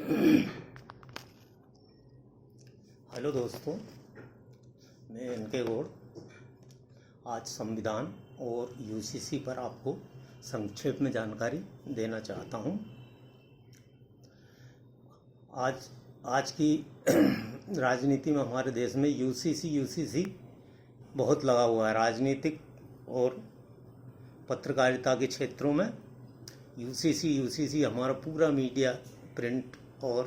Hello दोस्तों, मैं इनके गौड़ आज संविधान और यूसीसी पर आपको संक्षेप में जानकारी देना चाहता हूं। आज की राजनीति में हमारे देश में यूसीसी बहुत लगा हुआ है। राजनीतिक और पत्रकारिता के क्षेत्रों में यूसीसी हमारा पूरा मीडिया, प्रिंट और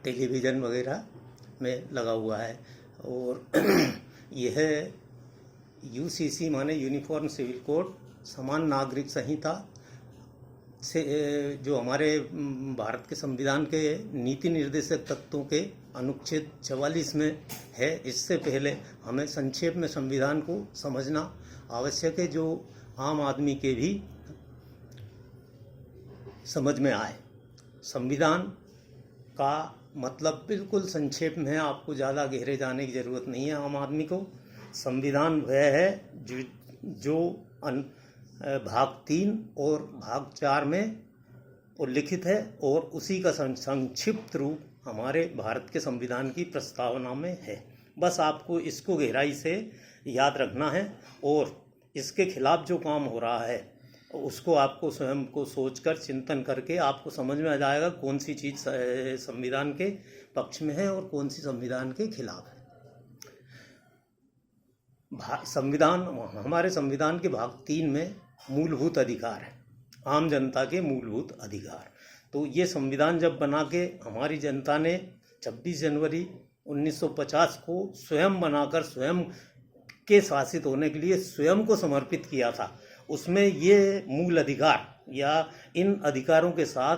टेलीविज़न वगैरह में लगा हुआ है। और यह यूसीसी माने यूनिफॉर्म सिविल कोड, समान नागरिक संहिता से जो हमारे भारत के संविधान के नीति निर्देशक तत्वों के अनुच्छेद 44 में है। इससे पहले हमें संक्षेप में संविधान को समझना आवश्यक है, जो आम आदमी के भी समझ में आए। संविधान का मतलब बिल्कुल संक्षेप में है, आपको ज़्यादा गहरे जाने की ज़रूरत नहीं है आम आदमी को। संविधान वह है जो भाग 3 और भाग 4 में उल्लिखित है, और उसी का संक्षिप्त रूप हमारे भारत के संविधान की प्रस्तावना में है। बस आपको इसको गहराई से याद रखना है, और इसके खिलाफ जो काम हो रहा है उसको आपको स्वयं को सोचकर चिंतन करके आपको समझ में आ जाएगा कौन सी चीज़ संविधान के पक्ष में है और कौन सी संविधान के खिलाफ है। संविधान, हमारे संविधान के भाग 3 में मूलभूत अधिकार है, आम जनता के मूलभूत अधिकार। तो ये संविधान जब बना के हमारी जनता ने 26 जनवरी 1950 को स्वयं बनाकर स्वयं के शासित होने के लिए स्वयं को समर्पित किया था, उसमें ये मूल अधिकार या इन अधिकारों के साथ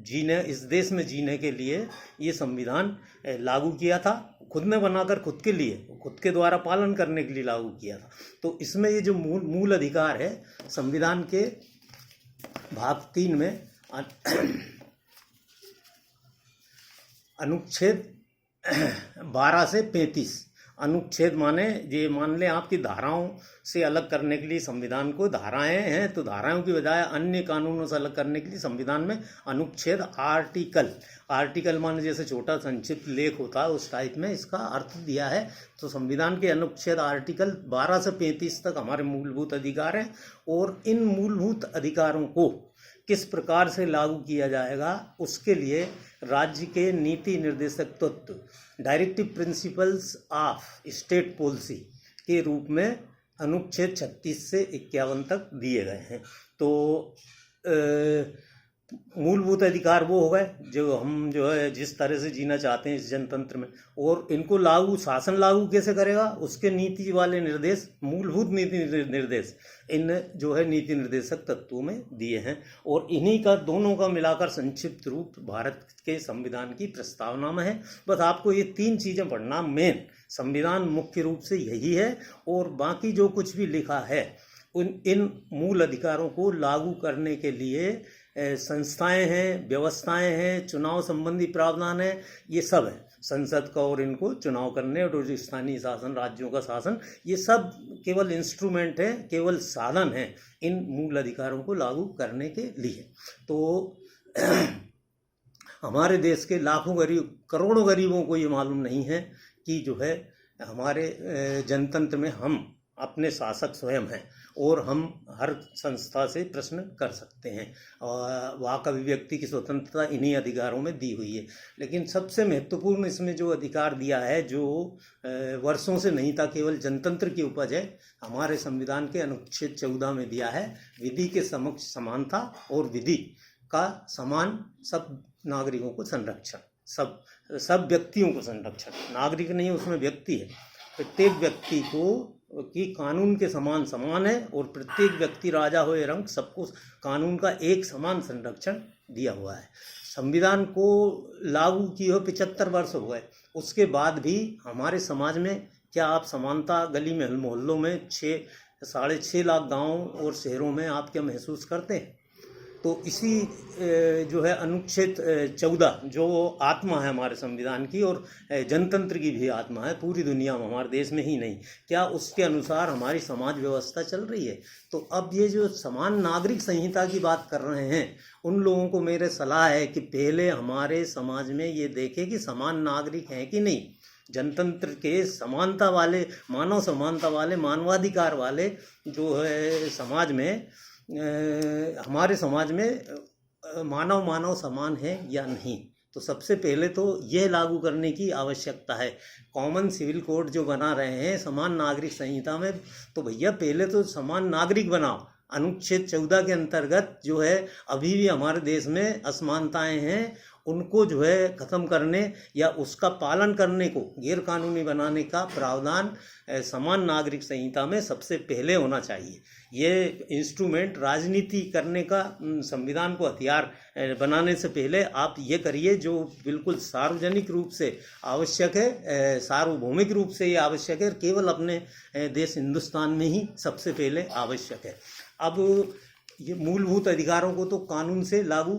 जीने, इस देश में जीने के लिए ये संविधान लागू किया था। खुद ने बनाकर खुद के लिए, खुद के द्वारा पालन करने के लिए लागू किया था। तो इसमें ये जो मूल अधिकार है संविधान के भाग 3 में अनुच्छेद 12 से 35, अनुच्छेद माने ये मान लें आपकी धाराओं से अलग करने के लिए संविधान को धाराएं हैं, तो धाराओं की बजाय अन्य कानूनों से अलग करने के लिए संविधान में अनुच्छेद आर्टिकल माने जैसे छोटा संक्षिप्त लेख होता है उस टाइप में इसका अर्थ दिया है। तो संविधान के अनुच्छेद आर्टिकल 12 से 35 तक हमारे मूलभूत अधिकार हैं, और इन मूलभूत अधिकारों को किस प्रकार से लागू किया जाएगा उसके लिए राज्य के नीति निर्देशक तत्व, directive principles of state policy के रूप में अनुच्छेद 36 से 51 तक दिए गए हैं। तो मूलभूत अधिकार वो हो गए जो हम जिस तरह से जीना चाहते हैं इस जनतंत्र में, और इनको शासन लागू कैसे करेगा उसके नीति वाले निर्देश, मूलभूत नीति निर्देश इन नीति निर्देशक तत्वों में दिए हैं, और इन्हीं का दोनों का मिलाकर संक्षिप्त रूप भारत के संविधान की प्रस्तावना में है। बस आपको ये 3 चीज़ें पढ़ना, मेन संविधान मुख्य रूप से यही है, और बाकी जो कुछ भी लिखा है इन मूल अधिकारों को लागू करने के लिए संस्थाएं हैं, व्यवस्थाएं हैं, चुनाव संबंधी प्रावधान है, ये सब है संसद का, और इनको चुनाव करने और स्थानीय शासन, राज्यों का शासन, ये सब केवल इंस्ट्रूमेंट है, केवल साधन है इन मूल अधिकारों को लागू करने के लिए। तो हमारे देश के लाखों गरीब, करोड़ों गरीबों को ये मालूम नहीं है कि हमारे जनतंत्र में हम अपने शासक स्वयं हैं, और हम हर संस्था से प्रश्न कर सकते हैं, और वाक अभिव्यक्ति की स्वतंत्रता इन्हीं अधिकारों में दी हुई है। लेकिन सबसे महत्वपूर्ण इसमें जो अधिकार दिया है, जो वर्षों से नहीं था, केवल जनतंत्र की उपज है, हमारे संविधान के अनुच्छेद 14 में दिया है, विधि के समक्ष समानता और विधि का समान सब नागरिकों को संरक्षण, सब व्यक्तियों को संरक्षण। नागरिक नहीं, उसमें व्यक्ति है, प्रत्येक व्यक्ति को कि कानून के समान है, और प्रत्येक व्यक्ति राजा हो या रंक, सबको कानून का एक समान संरक्षण दिया हुआ है। संविधान को लागू किए हुए 75 वर्ष हो गए, उसके बाद भी हमारे समाज में क्या आप समानता, गली में मोहल्लों में 6-6.5 लाख गाँव और शहरों में आप क्या महसूस करते हैं? तो इसी जो है अनुच्छेद 14 जो आत्मा है हमारे संविधान की और जनतंत्र की भी आत्मा है पूरी दुनिया में, हमारे देश में ही नहीं, क्या उसके अनुसार हमारी समाज व्यवस्था चल रही है? तो अब ये जो समान नागरिक संहिता की बात कर रहे हैं, उन लोगों को मेरे सलाह है कि पहले हमारे समाज में ये देखें कि समान नागरिक हैं कि नहीं। जनतंत्र के समानता वाले, मानव समानता वाले, मानवाधिकार वाले जो है समाज में, हमारे समाज में मानव समान है या नहीं। तो सबसे पहले तो यह लागू करने की आवश्यकता है। कॉमन सिविल कोड जो बना रहे हैं समान नागरिक संहिता में, तो भैया पहले तो समान नागरिक बनाओ। अनुच्छेद 14 के अंतर्गत जो है अभी भी हमारे देश में असमानताएं हैं, उनको जो है ख़त्म करने या उसका पालन करने को गैर कानूनी बनाने का प्रावधान समान नागरिक संहिता में सबसे पहले होना चाहिए। ये इंस्ट्रूमेंट राजनीति करने का, संविधान को हथियार बनाने से पहले आप ये करिए जो बिल्कुल सार्वजनिक रूप से आवश्यक है, सार्वभौमिक रूप से ये आवश्यक है, केवल अपने देश हिंदुस्तान में ही सबसे पहले आवश्यक है। अब ये मूलभूत अधिकारों को तो कानून से लागू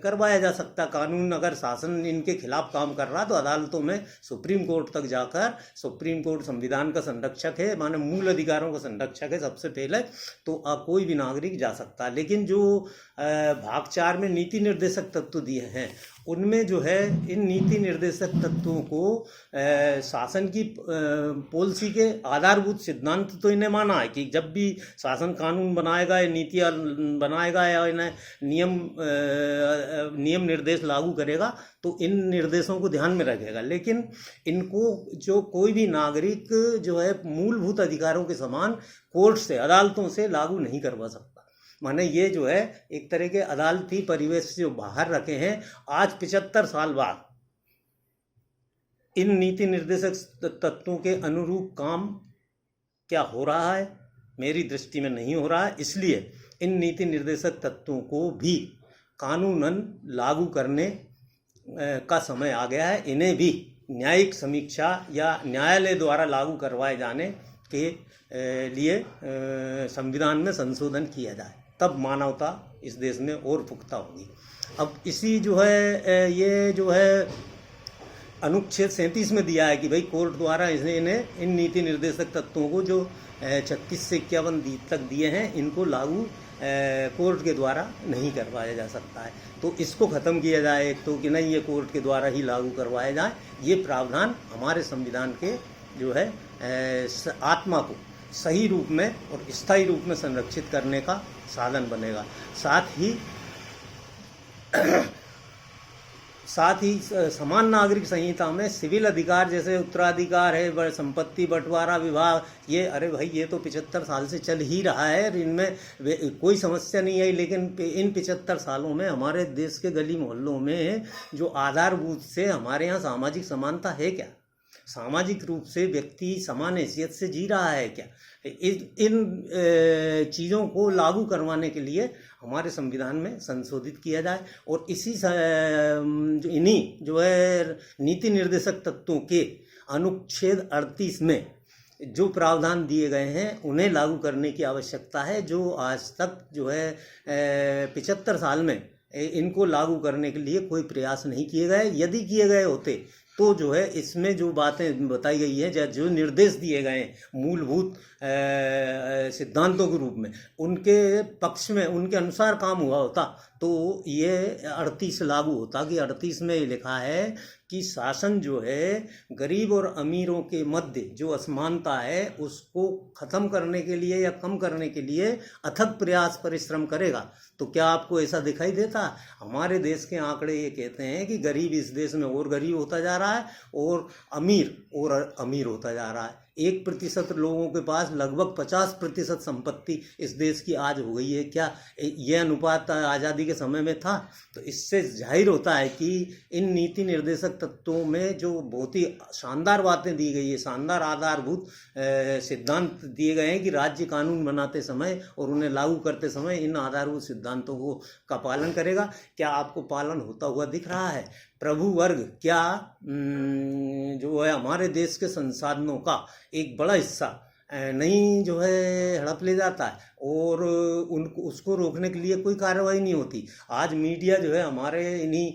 करवाया जा सकता। कानून अगर शासन इनके खिलाफ काम कर रहा तो अदालतों में सुप्रीम कोर्ट तक जाकर, सुप्रीम कोर्ट संविधान का संरक्षक है, माने मूल अधिकारों का संरक्षक है सबसे पहले, तो कोई भी नागरिक जा सकता। लेकिन जो भाग 4 में नीति निर्देशक तत्व दिए हैं, उनमें जो है इन नीति निर्देशक तत्वों को शासन की पॉलिसी के आधारभूत सिद्धांत तो इन्हें माना है कि जब भी शासन कानून बनाएगा या नीतियाँ बनाएगा या इन्हें नियम निर्देश लागू करेगा तो इन निर्देशों को ध्यान में रखेगा। लेकिन इनको जो कोई भी नागरिक जो है मूलभूत अधिकारों के समान कोर्ट से, अदालतों से लागू नहीं करवा सकता। माने ये जो है एक तरह के अदालती परिवेश से जो बाहर रखे हैं, आज 75 साल बाद इन नीति निर्देशक तत्वों के अनुरूप काम क्या हो रहा है? मेरी दृष्टि में नहीं हो रहा है। इसलिए इन नीति निर्देशक तत्वों को भी कानूनन लागू करने का समय आ गया है। इन्हें भी न्यायिक समीक्षा या न्यायालय द्वारा लागू करवाए जाने के लिए संविधान में संशोधन किया जाए, तब मानवता इस देश में और पुख्ता होगी। अब इसी जो है ये जो है अनुच्छेद 37 में दिया है कि भाई कोर्ट द्वारा इन्हें इन नीति निर्देशक तत्वों को जो 36 से 51 तक दिए हैं, इनको लागू कोर्ट के द्वारा नहीं करवाया जा सकता है। तो इसको ख़त्म किया जाए, एक तो कि नहीं ये कोर्ट के द्वारा ही लागू करवाया जाए। ये प्रावधान हमारे संविधान के जो है आत्मा को सही रूप में और स्थायी रूप में संरक्षित करने का साधन बनेगा। साथ ही समान नागरिक संहिता में सिविल अधिकार जैसे उत्तराधिकार है, संपत्ति बंटवारा, विवाह, ये अरे भाई ये तो 75 साल से चल ही रहा है, इनमें कोई समस्या नहीं आई। लेकिन इन 75 सालों में हमारे देश के गली मोहल्लों में जो आधारभूत से हमारे यहाँ सामाजिक समानता है क्या? सामाजिक रूप से व्यक्ति समान हैसियत से जी रहा है क्या? इन चीज़ों को लागू करवाने के लिए हमारे संविधान में संशोधित किया जाए और इन्हीं जो है नीति निर्देशक तत्वों के अनुच्छेद 38 में जो प्रावधान दिए गए हैं उन्हें लागू करने की आवश्यकता है, जो आज तक जो है 75 साल में इनको लागू करने के लिए कोई प्रयास नहीं किए गए। यदि किए गए होते तो जो है इसमें जो बातें बताई गई हैं, जो निर्देश दिए गए मूलभूत सिद्धांतों के रूप में, उनके पक्ष में उनके अनुसार काम हुआ होता तो ये 38 लागू होता। कि 38 में लिखा है कि शासन जो है गरीब और अमीरों के मध्य जो असमानता है उसको ख़त्म करने के लिए या कम करने के लिए अथक प्रयास परिश्रम करेगा। तो क्या आपको ऐसा दिखाई देता? हमारे देश के आंकड़े ये कहते हैं कि गरीब इस देश में और गरीब होता जा रहा है और अमीर होता जा रहा है। 1% लोगों के पास लगभग 50% संपत्ति इस देश की आज हो गई है। क्या यह अनुपात आज़ादी के समय में था? तो इससे जाहिर होता है कि इन नीति निर्देशक तत्वों में जो बहुत ही शानदार बातें दी गई है, शानदार आधारभूत सिद्धांत दिए गए हैं कि राज्य कानून बनाते समय और उन्हें लागू करते समय इन आधारभूत सिद्धांतों का पालन करेगा। क्या आपको पालन होता हुआ दिख रहा है? प्रभु वर्ग क्या जो है हमारे देश के संसाधनों का एक बड़ा हिस्सा नहीं जो है हड़प ले जाता है और उनको उसको रोकने के लिए कोई कार्रवाई नहीं होती। आज मीडिया जो है हमारे इन्हीं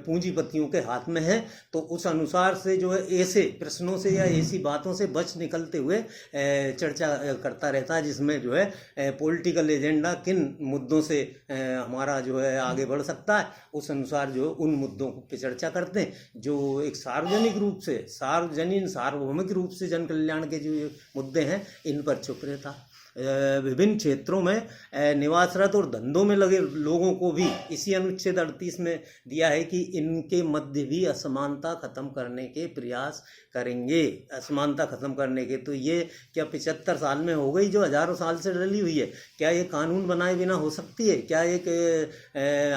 पूंजीपतियों के हाथ में है, तो उस अनुसार से जो है ऐसे प्रश्नों से या ऐसी बातों से बच निकलते हुए चर्चा करता रहता है, जिसमें जो है पॉलिटिकल एजेंडा किन मुद्दों से हमारा जो है आगे बढ़ सकता है, उस अनुसार जो उन मुद्दों पे चर्चा करते हैं, जो एक सार्वजनिक रूप से सार्वभौमिक रूप से जन कल्याण के जो मुद्दे हैं इन पर चुप रहता। विभिन्न क्षेत्रों में निवासरत और धंधों में लगे लोगों को भी इसी अनुच्छेद 38 में दिया है कि इनके मध्य भी असमानता खत्म करने के प्रयास करेंगे। असमानता खत्म करने के, तो ये क्या 75 साल में हो गई जो हजारों साल से डली हुई है? क्या ये कानून बनाए बिना हो सकती है? क्या एक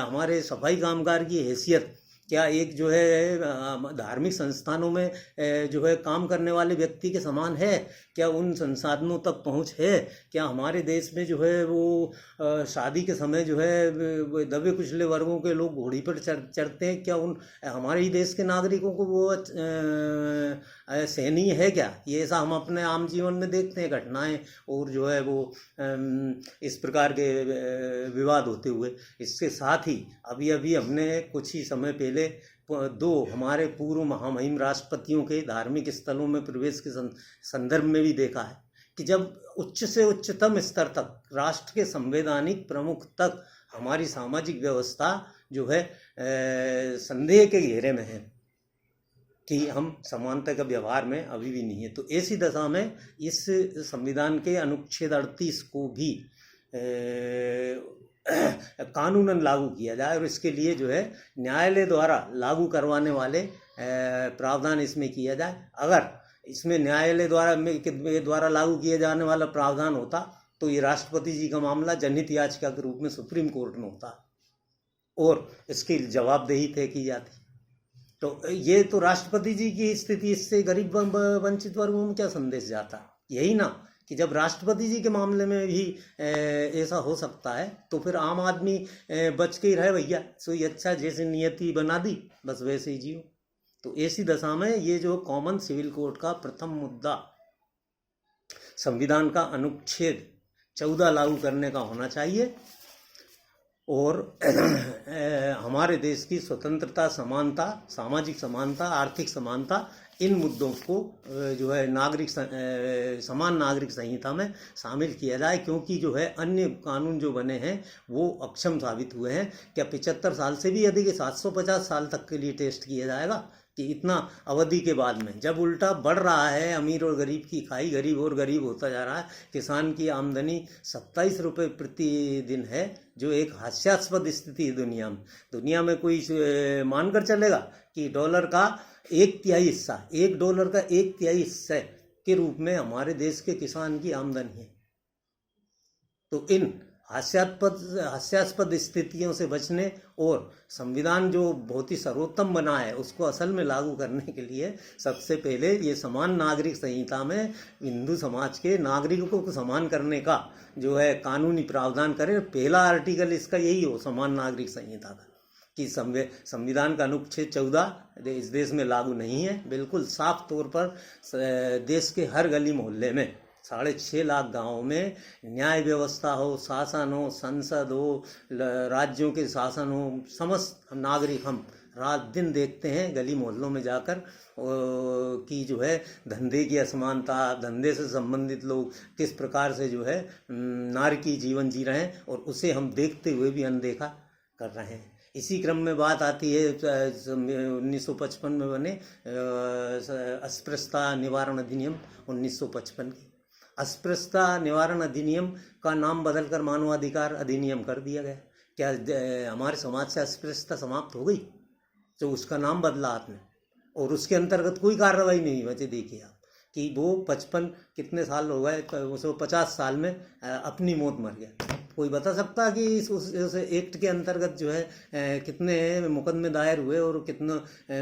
हमारे सफाई कामगार की हैसियत, क्या एक जो है धार्मिक संस्थानों में जो है काम करने वाले व्यक्ति के समान है? क्या उन संसाधनों तक पहुंच है? क्या हमारे देश में जो है वो शादी के समय जो है दबे कुचले वर्गों के लोग घोड़ी पर चढ़ते हैं? क्या उन हमारे ही देश के नागरिकों को वो सहनीय है क्या? ये ऐसा हम अपने आम जीवन में देखते हैं घटनाएं, और जो है वो इस प्रकार के विवाद होते हुए। इसके साथ ही अभी अभी हमने कुछ ही समय पहले दो हमारे पूर्व महामहिम राष्ट्रपतियों के धार्मिक स्थलों में प्रवेश के संदर्भ में भी देखा है कि जब उच्च से उच्चतम स्तर तक, राष्ट्र के संवैधानिक प्रमुख तक हमारी सामाजिक व्यवस्था जो है संदेह के घेरे में है कि हम समानता का व्यवहार में अभी भी नहीं है। तो ऐसी दशा में इस संविधान के अनुच्छेद 38 को भी कानूनन लागू किया जाए, और इसके लिए जो है न्यायालय द्वारा लागू करवाने वाले प्रावधान इसमें किया जाए। अगर इसमें न्यायालय द्वारा लागू किए जाने वाला प्रावधान होता तो ये राष्ट्रपति जी का मामला जनहित याचिका के रूप में सुप्रीम कोर्ट में होता और इसकी जवाबदेही तय की जाती। तो ये तो राष्ट्रपति जी की स्थिति, इससे गरीब वंचित वर्गों में क्या संदेश जाता? यही ना कि जब राष्ट्रपति जी के मामले में भी ऐसा हो सकता है तो फिर आम आदमी बच के ही रहे भैया, सोई अच्छा जैसे नियति बना दी बस वैसे ही जियो। तो ऐसी दशा में ये जो कॉमन सिविल कोड का प्रथम मुद्दा संविधान का अनुच्छेद 14 लागू करने का होना चाहिए, और हमारे देश की स्वतंत्रता, समानता, सामाजिक समानता, आर्थिक समानता, इन मुद्दों को जो है समान नागरिक संहिता में शामिल किया जाए। क्योंकि जो है अन्य कानून जो बने हैं वो अक्षम साबित हुए हैं। क्या 75 साल से भी अधिक 750 साल तक के लिए टेस्ट किया जाएगा कि इतना अवधि के बाद में, जब उल्टा बढ़ रहा है अमीर और गरीब की खाई, गरीब और गरीब होता जा रहा है। किसान की आमदनी 27 रुपये प्रतिदिन है, जो एक हास्यास्पद स्थिति है दुनिया में कोई मानकर चलेगा कि $1 का 1/3 हिस्सा के रूप में हमारे देश के किसान की आमदनी है। तो इन हास्यास्पद स्थितियों से बचने और संविधान जो बहुत ही सर्वोत्तम बना है उसको असल में लागू करने के लिए सबसे पहले ये समान नागरिक संहिता में हिंदू समाज के नागरिकों को समान करने का जो है कानूनी प्रावधान करें। पहला आर्टिकल इसका यही हो, समान नागरिक संहिता का, कि संविधान का अनुच्छेद 14 इस देश में लागू नहीं है। बिल्कुल साफ तौर पर देश के हर गली मोहल्ले में 6.5 लाख गाँवों में न्याय व्यवस्था हो, शासन हो, संसद हो, राज्यों के शासन हो, समस्त नागरिक हम रात दिन देखते हैं गली मोहल्लों में जाकर कि जो है धंधे की असमानता, धंधे से संबंधित लोग किस प्रकार से जो है नारकीय जीवन जी रहे हैं, और उसे हम देखते हुए भी अनदेखा कर रहे हैं। इसी क्रम में बात आती है 1955 में बने अस्पृश्यता निवारण अधिनियम 1955 की। अस्पृश्यता निवारण अधिनियम का नाम बदलकर मानवाधिकार अधिनियम कर दिया गया। क्या हमारे समाज से अस्पृश्यता समाप्त हो गई? तो उसका नाम बदला आपने, और उसके अंतर्गत कोई कार्रवाई नहीं बचे। देखिए आप कि वो 55 कितने साल हो गए, 50 साल में अपनी मौत मर गया। कोई बता सकता कि उस एक्ट के अंतर्गत जो है कितने मुकदमे दायर हुए और कितनों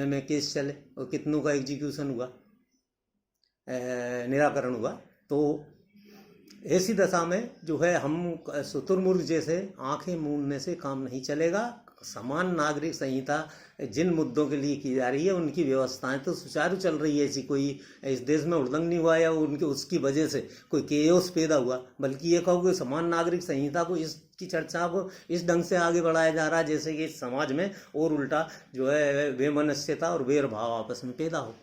में केस चले और कितनों का एग्जीक्यूशन हुआ, निराकरण हुआ? तो ऐसी दशा में जो है हम शुतुरमुर्ग जैसे आंखें मूंदने से काम नहीं चलेगा। समान नागरिक संहिता जिन मुद्दों के लिए की जा रही है उनकी व्यवस्थाएं तो सुचारू चल रही है, ऐसी कोई इस देश में उल्लंघन नहीं हुआ या उनके उसकी वजह से कोई केओस पैदा हुआ, बल्कि ये कहो कि समान नागरिक संहिता को इसकी चर्चा को इस ढंग से आगे बढ़ाया जा रहा है जैसे कि इस समाज में और उल्टा जो है वैमनस्यता और वैरभाव आपस में पैदा हो।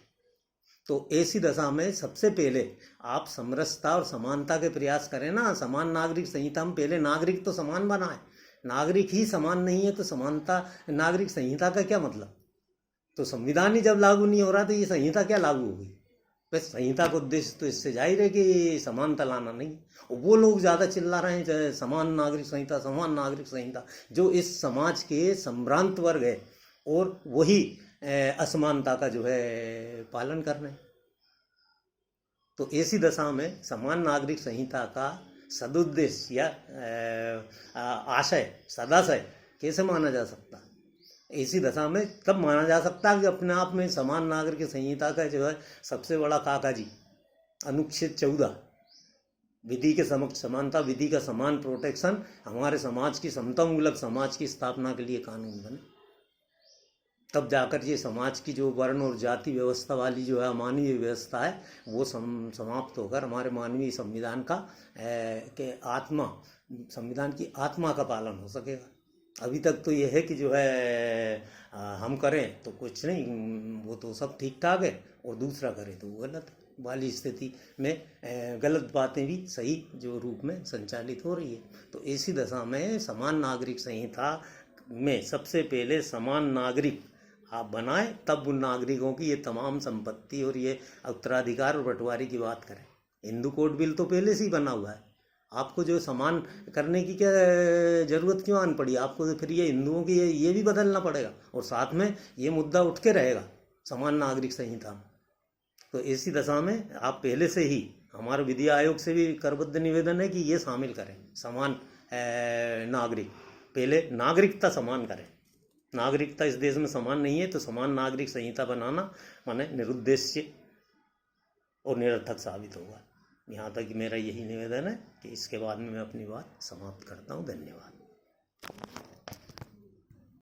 तो ऐसी दशा में सबसे पहले आप समरसता और समानता के प्रयास करें ना। समान नागरिक संहिता में पहले नागरिक तो समान बनाए, नागरिक ही समान नहीं है तो समानता नागरिक संहिता का क्या मतलब। तो संविधान ही जब लागू नहीं हो रहा तो ये संहिता क्या लागू होगी। बस संहिता का उद्देश्य तो इससे जाहिर है कि समानता लाना नहीं। और वो लोग ज़्यादा चिल्ला रहे हैं समान नागरिक संहिता, समान नागरिक संहिता, जो इस समाज के संभ्रांत वर्ग है और वही असमानता का जो है पालन कर रहे हैं। तो ऐसी दशा में समान नागरिक संहिता का सदुद्देश्य या आशय सदाशय कैसे माना जा सकता। ऐसी दशा में तब माना जा सकता है कि अपने आप में समान नागरिक संहिता का जो है सबसे बड़ा काकाजी अनुच्छेद 14 विधि के समक्ष समानता, विधि का समान प्रोटेक्शन, हमारे समाज की समतामूलक समाज की स्थापना के लिए कानून बने। तब जाकर ये समाज की जो वर्ण और जाति व्यवस्था वाली जो है मानवीय व्यवस्था है वो समाप्त होकर हमारे मानवीय संविधान का के आत्मा, संविधान की आत्मा का पालन हो सकेगा। अभी तक तो ये है कि जो है हम करें तो कुछ नहीं, वो तो सब ठीक ठाक है, और दूसरा करे तो वो गलत वाली स्थिति में गलत बातें भी सही जो रूप में संचालित हो रही है। तो ऐसी दशा में समान नागरिक संहिता में सबसे पहले समान नागरिक आप बनाएं, तब उन नागरिकों की ये तमाम संपत्ति और ये उत्तराधिकार और बंटवारे की बात करें। हिंदू कोड बिल तो पहले से ही बना हुआ है, आपको जो समान करने की क्या जरूरत क्यों आन पड़ी आपको। तो फिर ये हिंदुओं की ये भी बदलना पड़ेगा और साथ में ये मुद्दा उठ के रहेगा समान नागरिक संहिता में। तो ऐसी दशा में आप पहले से ही, हमारे विधि आयोग से भी करबद्ध निवेदन है कि ये शामिल करें समान नागरिक, पहले नागरिकता समान करें। नागरिकता इस देश में समान नहीं है तो समान नागरिक संहिता बनाना माने निरुद्देश्य और निरर्थक साबित होगा। यहाँ तक मेरा यही निवेदन है कि इसके बाद में मैं अपनी बात समाप्त करता हूँ। धन्यवाद।